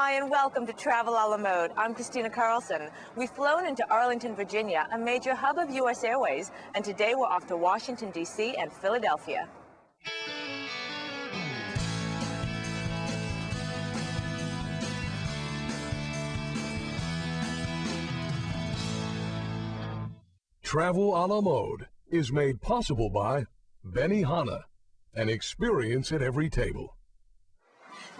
Hi and welcome to Travel a la Mode. I'm Christina Carlson. We've flown into Arlington, Virginia, a major hub of U.S. Airways, and today we're off to Washington, D.C. and Philadelphia. Travel a la Mode is made possible by Benihana, an experience at every table.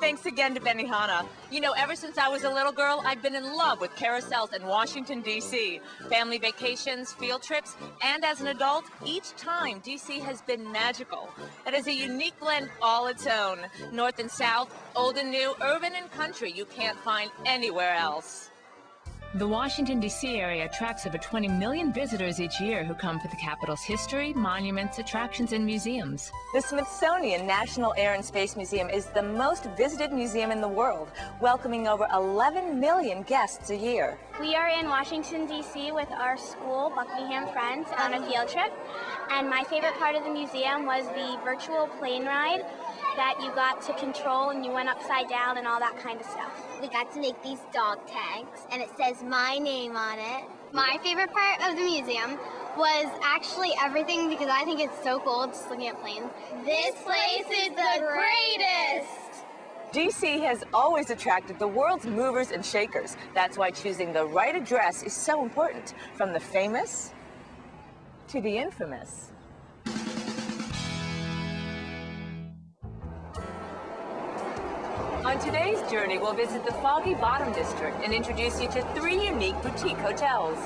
Thanks again to Benihana. You know, ever since I was a little girl, I've been in love with carousels in Washington, D.C. Family vacations, field trips, and as an adult, each time D.C. has been magical. It is a unique blend all its own. North and south, old and new, urban and country you can't find anywhere else. The Washington, D.C. area attracts over 20 million visitors each year who come for the capital's history, monuments, attractions, and museums. The Smithsonian National Air and Space Museum is the most visited museum in the world, welcoming over 11 million guests a year. We are in Washington, D.C. with our school, Buckingham Friends, on a field trip. And my favorite part of the museum was the virtual plane ride that you got to control and you went upside down and all that kind of stuff. We got to make these dog tags, and it says my name on it. My favorite part of the museum was actually everything, because I think it's so cool just looking at planes. This place is the greatest! D.C. has always attracted the world's movers and shakers. That's why choosing the right address is so important, from the famous to the infamous. On today's journey, we'll visit the Foggy Bottom District and introduce you to 3 unique boutique hotels.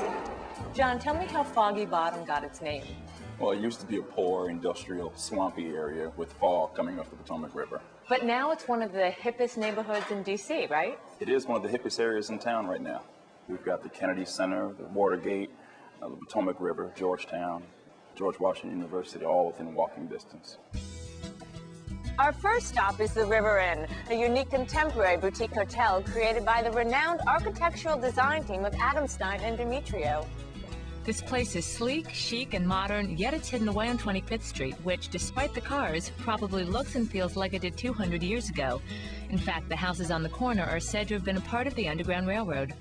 John, tell me how Foggy Bottom got its name. Well, it used to be a poor, industrial, swampy area with fog coming off the Potomac River. But now it's one of the hippest neighborhoods in D.C., right? It is one of the hippest areas in town right now. We've got the Kennedy Center, the Watergate, the Potomac River, Georgetown, George Washington University, all within walking distance. Our first stop is the River Inn, a unique contemporary boutique hotel created by the renowned architectural design team of Adam Stein and Demetrio. This place is sleek, chic, and modern, yet it's hidden away on 25th Street, which, despite the cars, probably looks and feels like it did 200 years ago. In fact, the houses on the corner are said to have been a part of the Underground Railroad.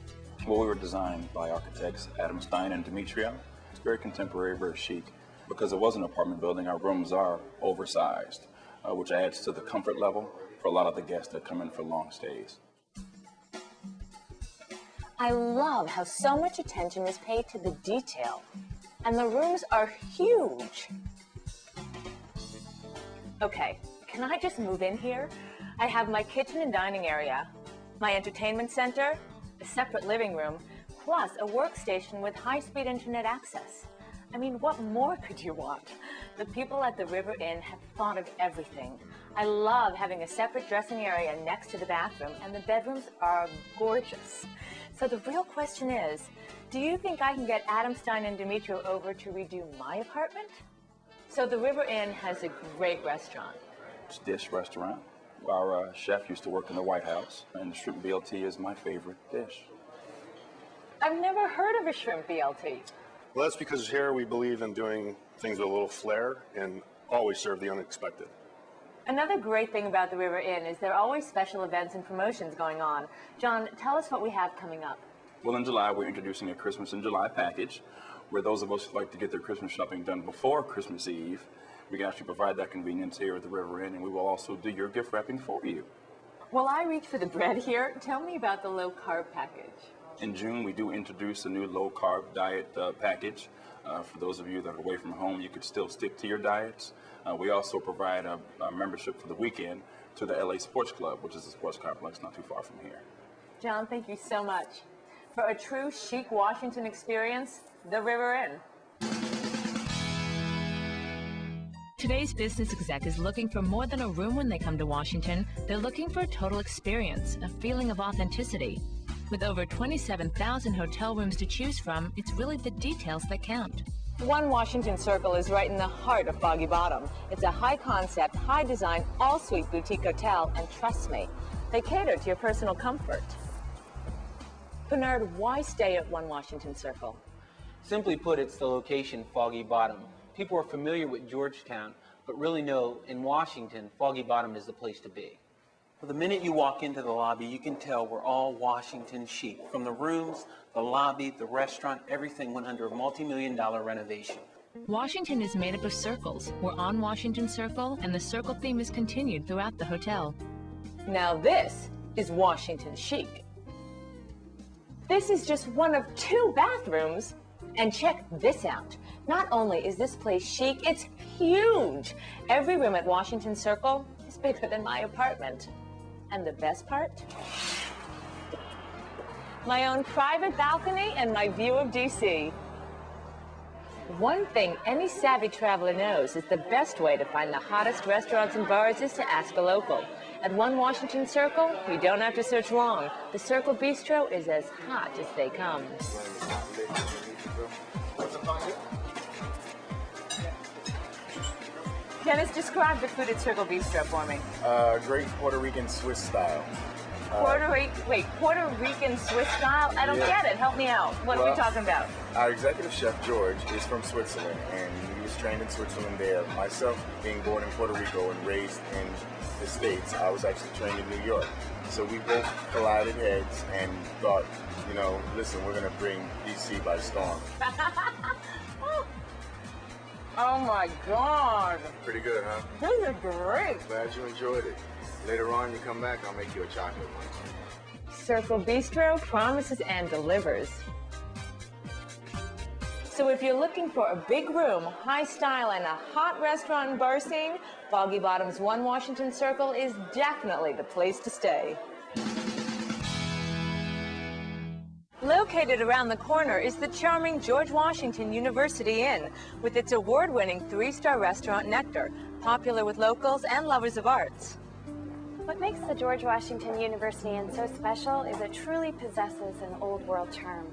Well, we were designed by architects Adam Stein and Demetrio. It's very contemporary, very chic. Because it was an apartment building, our rooms are oversized, which adds to the comfort level for a lot of the guests that come in for long stays. I love how so much attention is paid to the detail, and the rooms are huge. Okay, can I just move in here? I have my kitchen and dining area, my entertainment center, a separate living room, plus a workstation with high-speed internet access. I mean, what more could you want? The people at the River Inn have thought of everything. I love having a separate dressing area next to the bathroom, and the bedrooms are gorgeous. So the real question is, do you think I can get Adam Stein and Demetrio over to redo my apartment? So the River Inn has a great restaurant. It's a dish restaurant. Our chef used to work in the White House, and the shrimp BLT is my favorite dish. I've never heard of a shrimp BLT. Well, that's because here we believe in doing things with a little flair and always serve the unexpected. Another great thing about the River Inn is there are always special events and promotions going on. John, tell us what we have coming up. Well, in July, we're introducing a Christmas in July package, where those of us who like to get their Christmas shopping done before Christmas Eve, we can actually provide that convenience here at the River Inn, and we will also do your gift wrapping for you. While I reach for the bread here, tell me about the low-carb package. In June, we do introduce a new low-carb diet package. For those of you that are away from home, you could still stick to your diets. We also provide a membership for the weekend to the LA Sports Club, which is a sports complex not too far from here. John, thank you so much. For a true chic Washington experience, the River Inn. Today's business exec is looking for more than a room when they come to Washington. They're looking for a total experience, a feeling of authenticity. With over 27,000 hotel rooms to choose from, it's really the details that count. One Washington Circle is right in the heart of Foggy Bottom. It's a high-concept, high-design, all-suite boutique hotel, and trust me, they cater to your personal comfort. Bernard, why stay at One Washington Circle? Simply put, it's the location, Foggy Bottom. People are familiar with Georgetown, but really know in Washington, Foggy Bottom is the place to be. Well, the minute you walk into the lobby, you can tell we're all Washington chic. From the rooms, the lobby, the restaurant, everything went under a multi-million-dollar renovation. Washington is made up of circles. We're on Washington Circle, and the circle theme is continued throughout the hotel. Now this is Washington chic. This is just one of 2 bathrooms. And check this out. Not only is this place chic, it's huge. Every room at Washington Circle is bigger than my apartment. And the best part? My own private balcony and my view of DC. One thing any savvy traveler knows is the best way to find the hottest restaurants and bars is to ask a local. At One Washington Circle, you don't have to search long. The Circle Bistro is as hot as they come. Dennis, describe the food at Circle Bistro for me. Great Puerto Rican Swiss style. Puerto Rican Swiss style? I don't get it. Help me out. What are we talking about? Our executive chef, George, is from Switzerland, and he was trained in Switzerland there. Myself, being born in Puerto Rico and raised in the States, I was actually trained in New York. So we both collided heads and thought, you know, listen, we're going to bring DC by storm. Oh my God. Pretty good, huh? These are great. Glad you enjoyed it. Later on, you come back, I'll make you a chocolate one. Circle Bistro promises and delivers. So if you're looking for a big room, high style, and a hot restaurant and bar scene, Foggy Bottom's One Washington Circle is definitely the place to stay. Located around the corner is the charming George Washington University Inn, with its award-winning 3-star restaurant Nectar, popular with locals and lovers of arts. What makes the George Washington University Inn so special is it truly possesses an old world charm.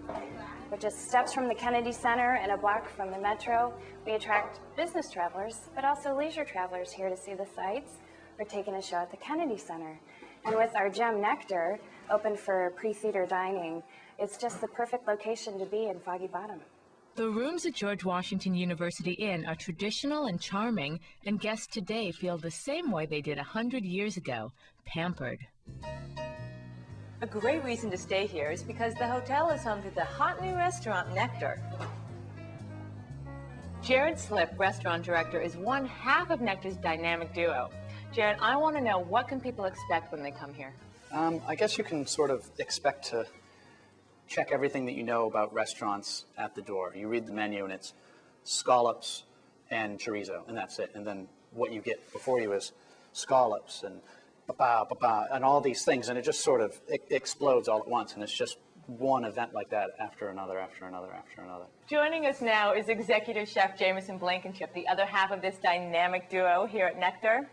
With just steps from the Kennedy Center and a block from the Metro, we attract business travelers, but also leisure travelers here to see the sights or taking a show at the Kennedy Center. And with our gem Nectar, open for pre-theater dining, it's just the perfect location to be in Foggy Bottom. The rooms at George Washington University Inn are traditional and charming, and guests today feel the same way they did 100 years ago, pampered. A great reason to stay here is because the hotel is home to the hot new restaurant Nectar. Jared Slip, restaurant director, is one half of Nectar's dynamic duo. Jared, I want to know, what can people expect when they come here? I guess you can sort of expect to check everything that you know about restaurants at the door. You read the menu and it's scallops and chorizo, and that's it. And then what you get before you is scallops and and all these things, and it just sort of explodes all at once, and it's just one event like that after another, after another, after another. Joining us now is executive chef Jameson Blankenship, the other half of this dynamic duo here at Nectar.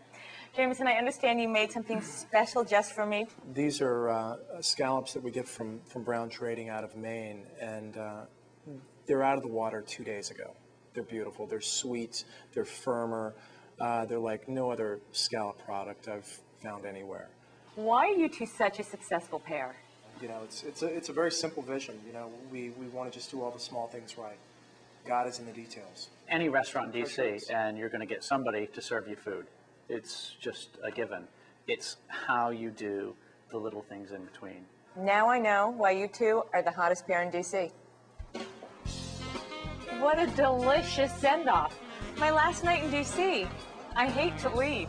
Jameson, I understand you made something special just for me. These are scallops that we get from Brown Trading out of Maine, and they're out of the water 2 days ago. They're beautiful. They're sweet. They're firmer. They're like no other scallop product I've found anywhere. Why are you two such a successful pair? You know, it's a very simple vision. You know, we want to just do all the small things right. God is in the details. Any restaurant in DC, and you're going to get somebody to serve you food. It's just a given. It's how you do the little things in between. Now I know why you two are the hottest pair in DC. What a delicious send-off. My last night in DC. I hate to leave.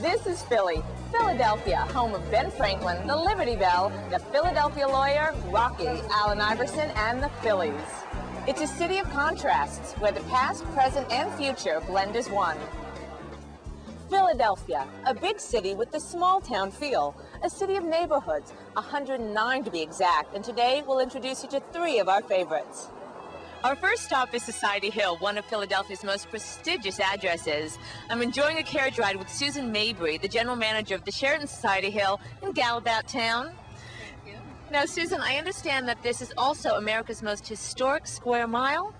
This is Philly, Philadelphia, home of Ben Franklin, the Liberty Bell, the Philadelphia Lawyer, Rocky, Allen Iverson, and the Phillies. It's a city of contrasts where the past, present, and future blend as one. Philadelphia, a big city with the small town feel, a city of neighborhoods, 109 to be exact, and today we'll introduce you to 3 of our favorites. Our first stop is Society Hill, one of Philadelphia's most prestigious addresses. I'm enjoying a carriage ride with Susan Mabry, the general manager of the Sheraton Society Hill in Gallabout Town. Thank you. Now, Susan, I understand that this is also America's most historic square mile?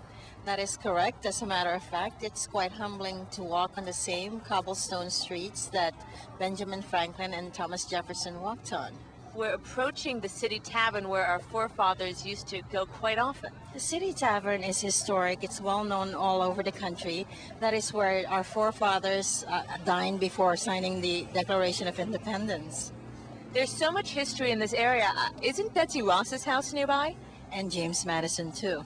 That is correct. As a matter of fact, it's quite humbling to walk on the same cobblestone streets that Benjamin Franklin and Thomas Jefferson walked on. We're approaching the City Tavern where our forefathers used to go quite often. The City Tavern is historic. It's well known all over the country. That is where our forefathers dined before signing the Declaration of Independence. There's so much history in this area. Isn't Betsy Ross's house nearby? And James Madison, too.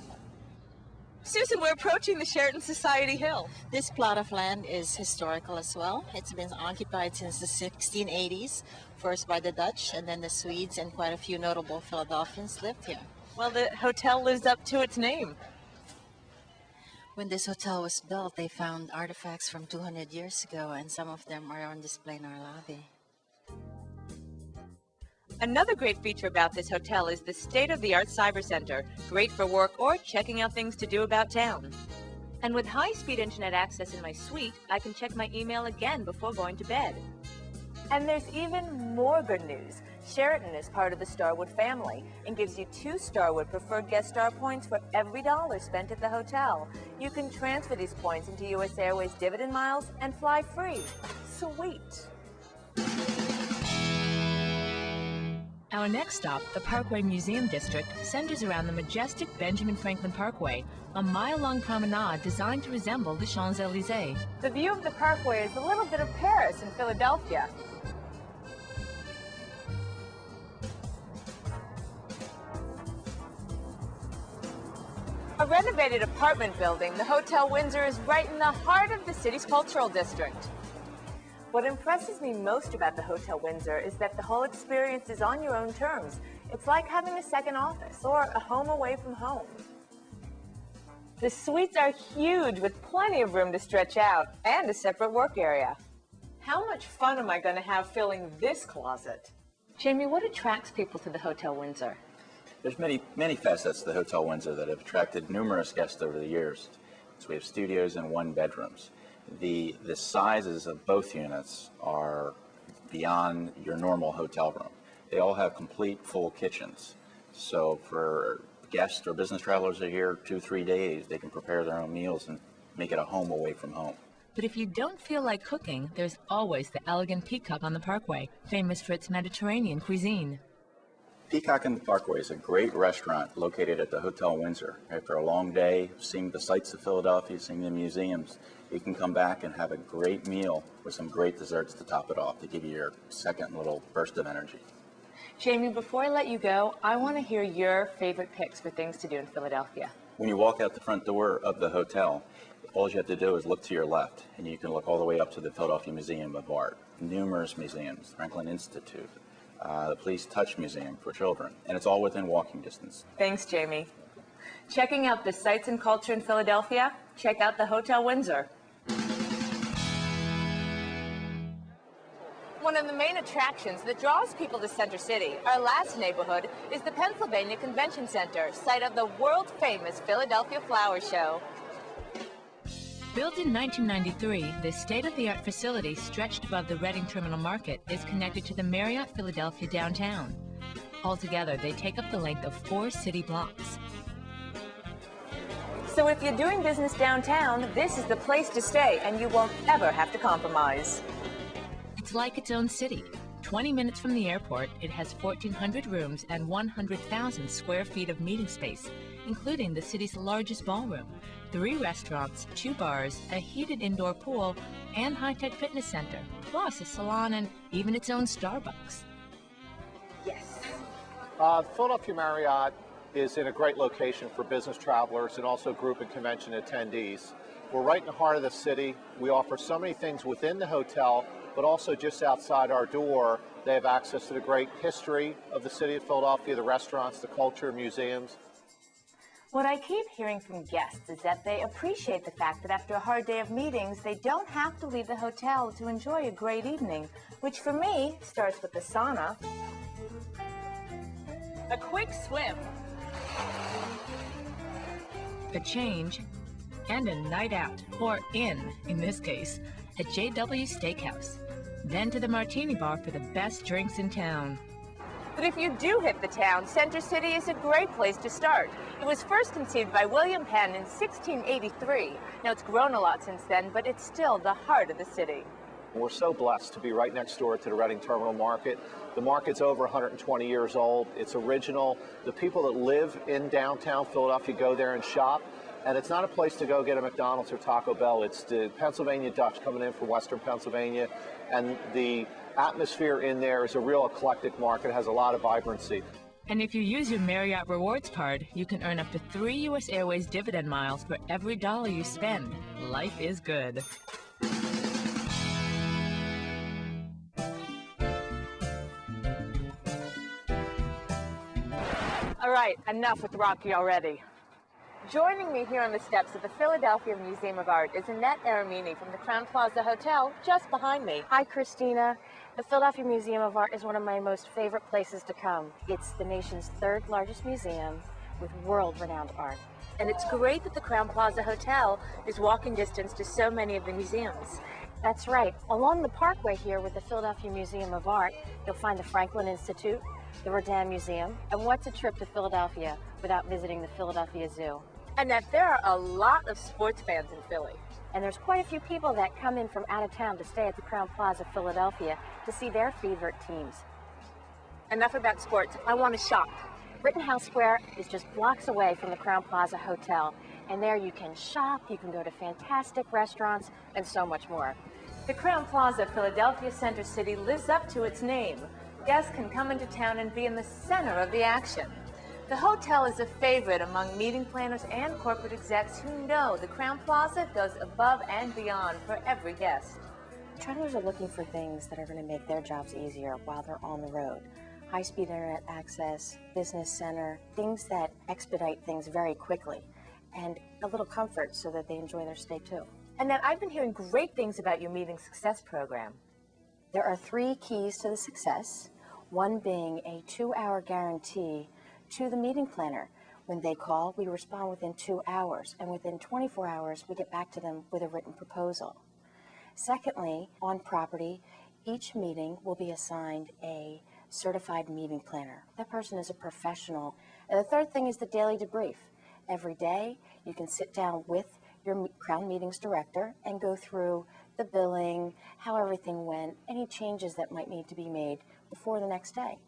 Susan, we're approaching the Sheraton Society Hill. This plot of land is historical as well. It's been occupied since the 1680s, first by the Dutch and then the Swedes, and quite a few notable Philadelphians lived here. Well, the hotel lives up to its name. When this hotel was built, they found artifacts from 200 years ago, and some of them are on display in our lobby. Another great feature about this hotel is the state-of-the-art cyber center, great for work or checking out things to do about town. And with high-speed internet access in my suite, I can check my email again before going to bed. And there's even more good news. Sheraton is part of the Starwood family and gives you 2 Starwood Preferred Guest Star points for every $1 spent at the hotel. You can transfer these points into U.S. Airways dividend miles and fly free. Sweet. Our next stop, the Parkway Museum District, centers around the majestic Benjamin Franklin Parkway, a mile-long promenade designed to resemble the Champs-Élysées. The view of the Parkway is a little bit of Paris in Philadelphia. A renovated apartment building, the Hotel Windsor is right in the heart of the city's cultural district. What impresses me most about the Hotel Windsor is that the whole experience is on your own terms. It's like having a second office or a home away from home. The suites are huge with plenty of room to stretch out and a separate work area. How much fun am I going to have filling this closet? Jamie, what attracts people to the Hotel Windsor? There's many facets to the Hotel Windsor that have attracted numerous guests over the years. So we have studios and 1-bedrooms. The sizes of both units are beyond your normal hotel room. They all have complete full kitchens. So for guests or business travelers that are here 2-3 days, they can prepare their own meals and make it a home away from home. But if you don't feel like cooking, there's always the Elegant Peacock on the Parkway, famous for its Mediterranean cuisine. Peacock in the Parkway is a great restaurant located at the Hotel Windsor. After a long day, seeing the sights of Philadelphia, seeing the museums, you can come back and have a great meal with some great desserts to top it off to give you your second little burst of energy. Jamie, before I let you go, I want to hear your favorite picks for things to do in Philadelphia. When you walk out the front door of the hotel, all you have to do is look to your left, and you can look all the way up to the Philadelphia Museum of Art. Numerous museums, Franklin Institute, the Please Touch Museum for children, and it's all within walking distance. Thanks, Jamie. Checking out the sights and culture in Philadelphia? Check out the Hotel Windsor. One of the main attractions that draws people to Center City, our last neighborhood, is the Pennsylvania Convention Center, site of the world-famous Philadelphia Flower Show. Built in 1993, this state-of-the-art facility stretched above the Reading Terminal Market is connected to the Marriott Philadelphia downtown. Altogether, they take up the length of 4 city blocks. So if you're doing business downtown, this is the place to stay, and you won't ever have to compromise. It's like its own city. 20 minutes from the airport, it has 1,400 rooms and 100,000 square feet of meeting space, including the city's largest ballroom, 3 restaurants, 2 bars, a heated indoor pool, and high-tech fitness center, plus a salon and even its own Starbucks. Yes. Philadelphia Marriott is in a great location for business travelers and also group and convention attendees. We're right in the heart of the city. We offer so many things within the hotel, but also just outside our door, they have access to the great history of the city of Philadelphia, the restaurants, the culture, museums. What I keep hearing from guests is that they appreciate the fact that after a hard day of meetings, they don't have to leave the hotel to enjoy a great evening, which for me starts with the sauna, a quick swim, a change, and a night out, or in this case, at JW Steakhouse. Then to the Martini Bar for the best drinks in town. But if you do hit the town, Center City is a great place to start. It was first conceived by William Penn in 1683. Now, it's grown a lot since then, but it's still the heart of the city. We're so blessed to be right next door to the Reading Terminal Market. The market's over 120 years old. It's original. The people that live in downtown Philadelphia go there and shop. And it's not a place to go get a McDonald's or Taco Bell. It's the Pennsylvania Dutch coming in from Western Pennsylvania. And the atmosphere in there is a real eclectic market. It has a lot of vibrancy. And if you use your Marriott Rewards card, you can earn up to 3 U.S. Airways dividend miles for every dollar you spend. Life is good. All right, enough with Rocky already. Joining me here on the steps of the Philadelphia Museum of Art is Annette Aramini from the Crowne Plaza Hotel just behind me. Hi, Christina. The Philadelphia Museum of Art is one of my most favorite places to come. It's the nation's third largest museum with world-renowned art. And it's great that the Crowne Plaza Hotel is walking distance to so many of the museums. That's right. Along the parkway here with the Philadelphia Museum of Art, you'll find the Franklin Institute, the Rodin Museum, and what's a trip to Philadelphia without visiting the Philadelphia Zoo? And that there are a lot of sports fans in Philly. And there's quite a few people that come in from out of town to stay at the Crowne Plaza Philadelphia to see their favorite teams. Enough about sports. I want to shop. Rittenhouse Square is just blocks away from the Crowne Plaza Hotel. And there you can shop, you can go to fantastic restaurants, and so much more. The Crowne Plaza Philadelphia Center City lives up to its name. Guests can come into town and be in the center of the action. The hotel is a favorite among meeting planners and corporate execs who know the Crowne Plaza goes above and beyond for every guest. Travelers are looking for things that are going to make their jobs easier while they're on the road. High-speed internet access, business center, things that expedite things very quickly, and a little comfort so that they enjoy their stay too. Annette, I've been hearing great things about your Meeting Success program. There are 3 keys to the success, one being a 2-hour guarantee to the meeting planner. When they call, we respond within 2 hours, and within 24 hours, we get back to them with a written proposal. Secondly, on property, each meeting will be assigned a certified meeting planner. That person is a professional. And the third thing is the daily debrief. Every day, you can sit down with your Crown Meetings director and go through the billing, how everything went, any changes that might need to be made before the next day.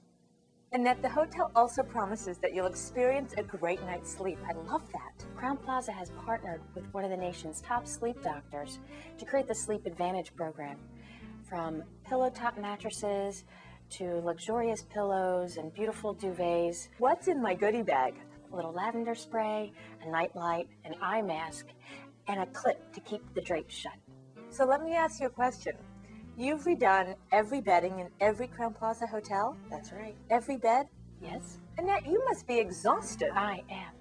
And that the hotel also promises that you'll experience a great night's sleep. I love that. Crowne Plaza has partnered with one of the nation's top sleep doctors to create the Sleep Advantage program. From pillow top mattresses to luxurious pillows and beautiful duvets. What's in my goodie bag? A little lavender spray, a night light, an eye mask, and a clip to keep the drapes shut. So let me ask you a question. You've redone every bedding in every Crowne Plaza hotel? That's right. Every bed? Yes. Annette, you must be exhausted. I am.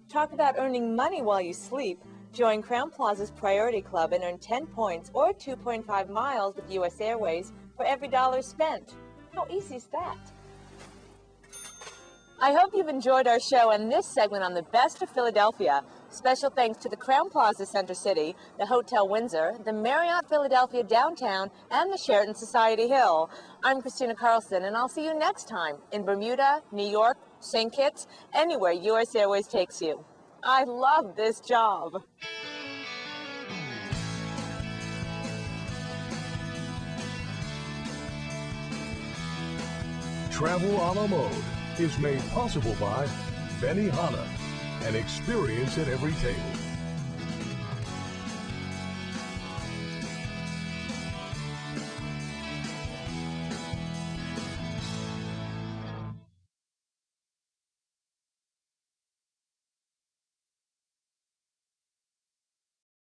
Talk about earning money while you sleep. Join Crowne Plaza's Priority Club and earn 10 points or 2.5 miles with U.S. Airways for every dollar spent. How easy is that? I hope you've enjoyed our show and this segment on the best of Philadelphia. Special thanks to the Crowne Plaza Center City, the Hotel Windsor, the Marriott Philadelphia Downtown, and the Sheraton Society Hill. I'm Christina Carlson, and I'll see you next time in Bermuda, New York, St. Kitts, anywhere U.S. Airways takes you. I love this job. Travel a la mode is made possible by Benihana, an experience at every table.